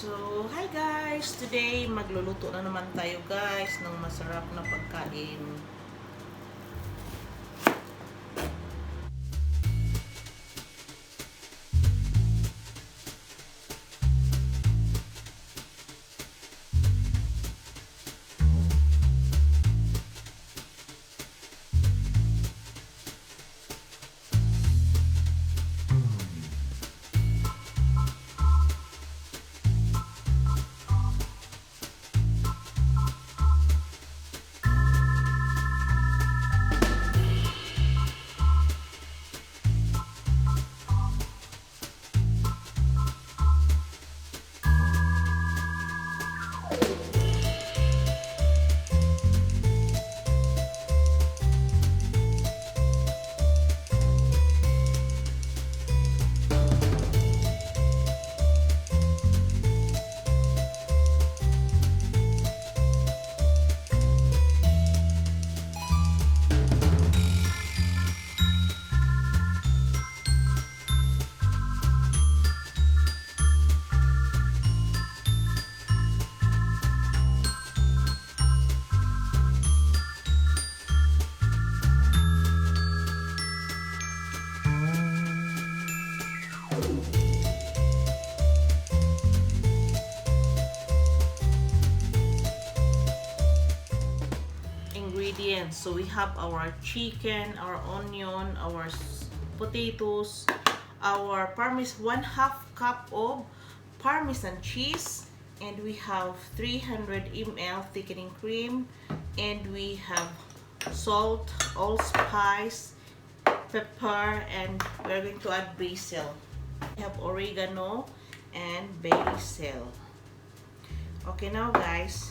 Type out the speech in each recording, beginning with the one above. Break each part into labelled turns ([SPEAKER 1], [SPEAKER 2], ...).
[SPEAKER 1] So, hi guys! Today, magluluto na naman tayo guys ng masarap na pagkain. Ingredients. So, we have our chicken, our onion, our potatoes, our one half cup of Parmesan cheese, and we have 300 ml thickening cream, and we have salt, allspice, pepper, and we're going to add basil. We have oregano and basil. Okay, now guys,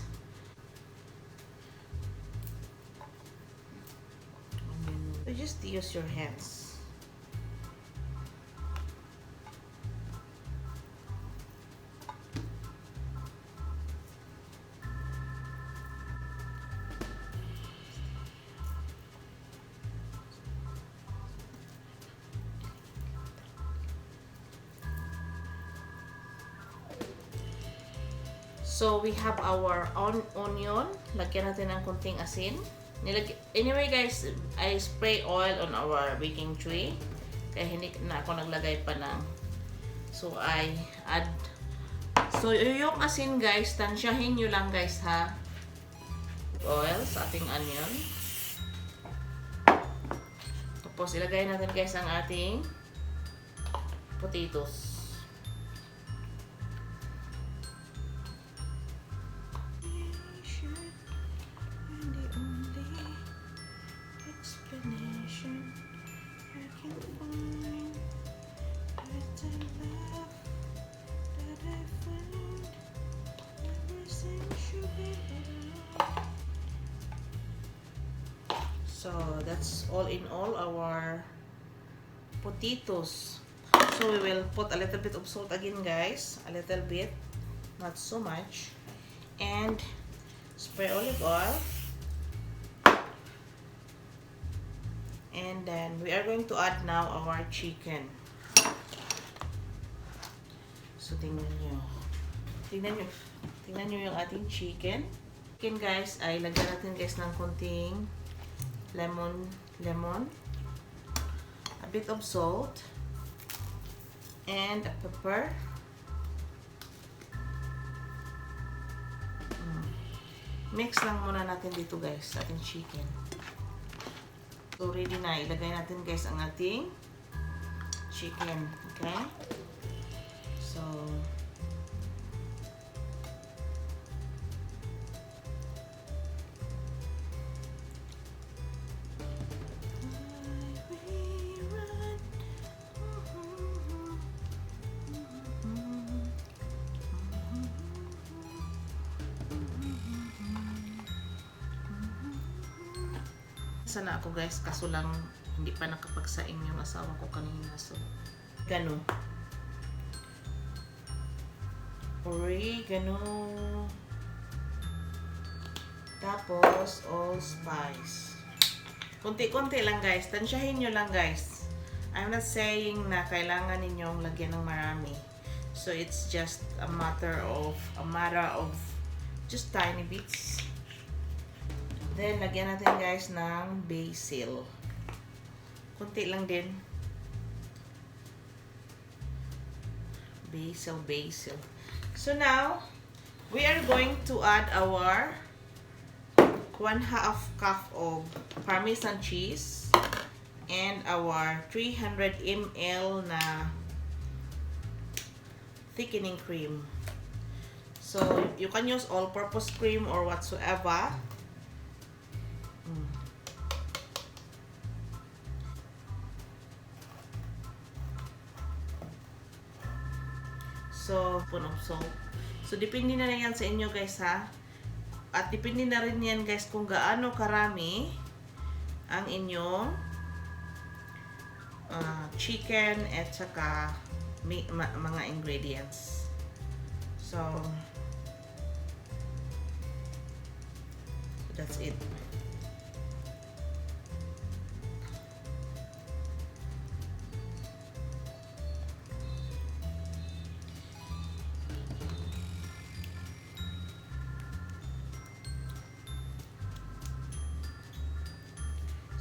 [SPEAKER 1] so just use your hands. So, we have our onion. Lagyan natin ng konting asin. Anyway guys, I spray oil on our baking tray. Kaya hindi na ako naglagay pa ng. So, I add. So, yung asin guys, tansyahin nyo lang guys ha. Oil sa ating onion. Tapos, ilagay natin guys ang ating potatoes. So, that's all in all our potatoes. So, we will put a little bit of salt again, guys. A little bit. Not so much. And spray olive oil. And then, we are going to add now our chicken. So, tingnan nyo. Tingnan nyo yung ating chicken. Chicken, guys, ay lagyan natin, guys, ng konting lemon, a bit of salt, and a pepper. Mix lang muna natin dito guys, ating chicken. So ready na, ilagay natin guys ang ating chicken, okay? So sana ako guys, kaso lang hindi pa nakapagsaing yung asawa ko kanina, so oregano, tapos allspice, konti-konti lang guys, tansyahin nyo lang guys. I'm not saying na kailangan ninyong lagyan ng marami, So it's just a matter of just tiny bits. Then lagyan natin guys ng basil. Kunti lang din. Basil. So now we are going to add our 1/2 cup of Parmesan cheese and our 300 ml na thickening cream. So you can use all-purpose cream or whatsoever. So, spoon of salt. So, depende na yan sa inyo guys ha. At depende na rin yan guys kung gaano karami ang inyong chicken at saka mga ingredients. So, that's it.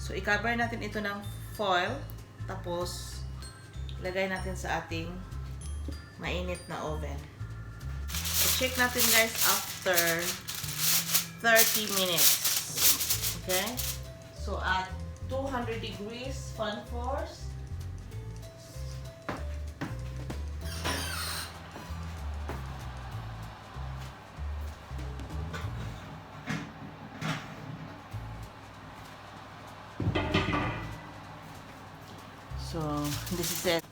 [SPEAKER 1] So, i-cover natin ito ng foil. Tapos, ilagay natin sa ating mainit na oven. So, check natin guys after 30 minutes. Okay? So, at 200 degrees fan force. So, this is it.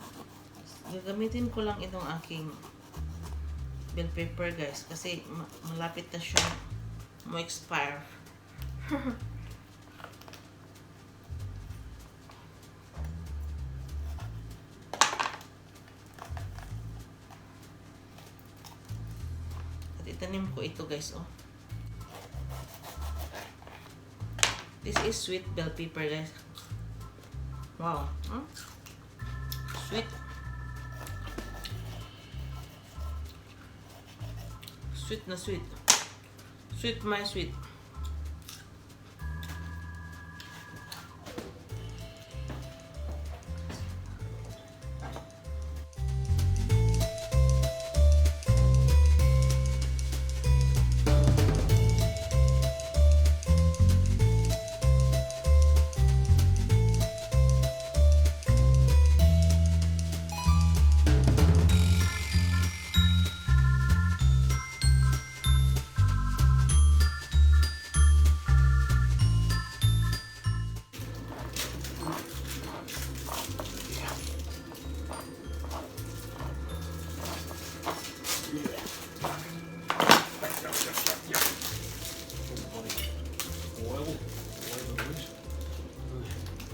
[SPEAKER 1] Gagamitin ko lang itong aking bell pepper guys kasi malapit na siya ma-expire. At itanim ko ito guys, oh. This is sweet bell pepper guys. Wow. Sweet. Sweet na sweet. Sweet my sweet.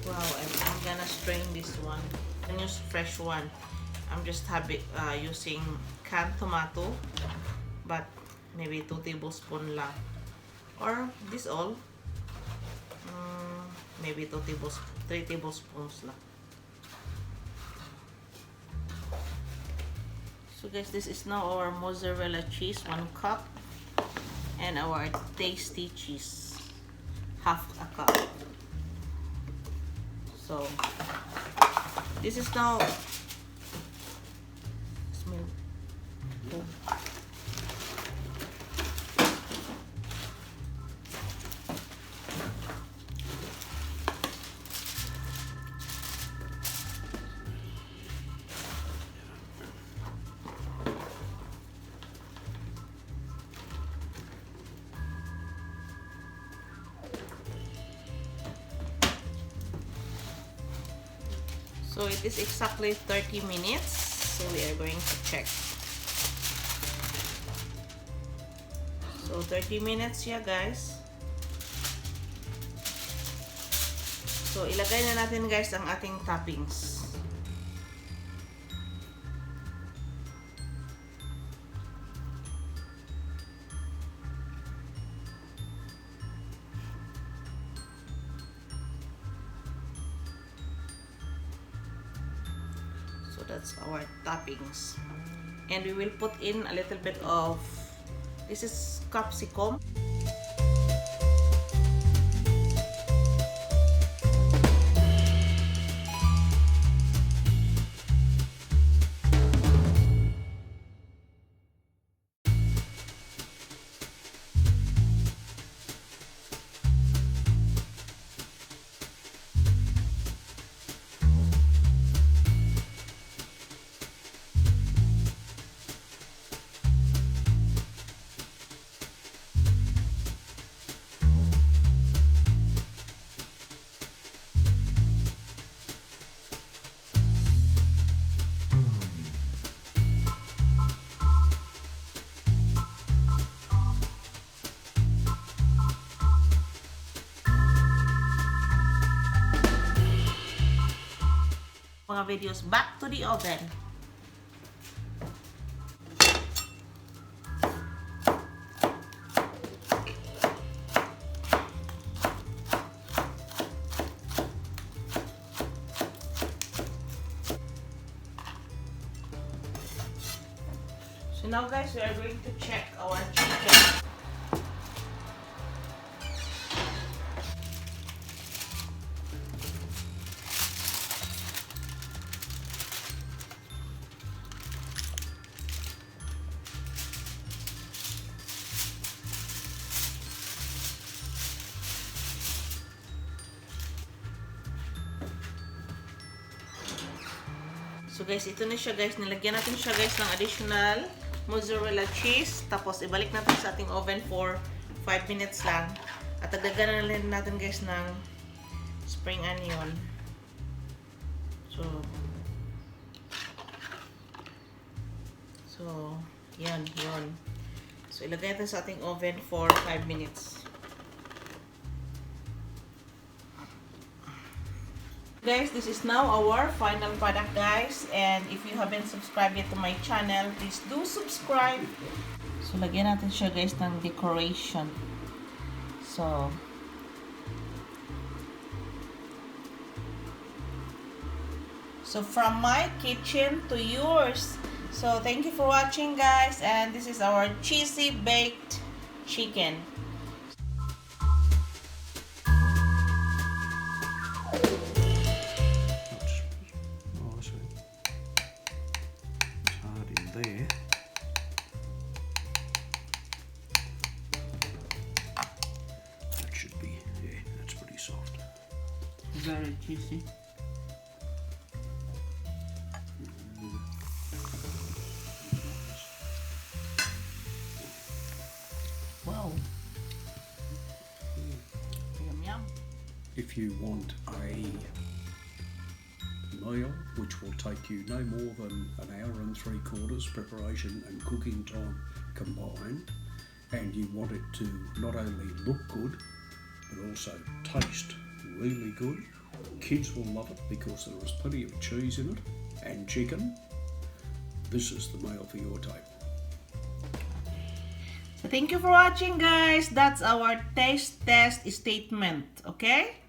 [SPEAKER 1] Wow, I'm gonna strain this one. I use fresh one. I'm just using canned tomato, but maybe 2 tablespoons lang. Or this all. Maybe 3 tablespoons lang. So guys, this is now our mozzarella cheese, 1 cup. And our tasty cheese, 1/2 cup. So, this is now smell. Oh. So it is exactly 30 minutes. So we are going to check. So 30 minutes siya guys. So ilagay na natin guys ang ating toppings. So that's our toppings. And we will put in a little bit of, this is capsicum. Mga videos back to the oven. So now guys, we are going to check our chicken. So guys, ito na siya guys. Nilagyan natin siya guys ng additional mozzarella cheese. Tapos ibalik natin sa ating oven for 5 minutes lang. At dagdagan na rin natin guys ng spring onion. So yan. So ilagay natin sa ating oven for 5 minutes. Guys, this is now our final product guys, and if you haven't subscribed yet to my channel, please do subscribe. So lagyan natin siya guys ng decoration. So from my kitchen to yours. So thank you for watching guys, and this is our cheesy baked chicken.
[SPEAKER 2] There. That should be, yeah, that's pretty soft.
[SPEAKER 1] Very juicy. Wow. Yum.
[SPEAKER 2] If you want a meal which will take you no more than an hour and 3/4 preparation and cooking time combined, and you want it to not only look good but also taste really good, kids will love it because there is plenty of cheese in it and chicken, this is the meal for your table.
[SPEAKER 1] So thank you for watching guys. That's our taste test statement, okay?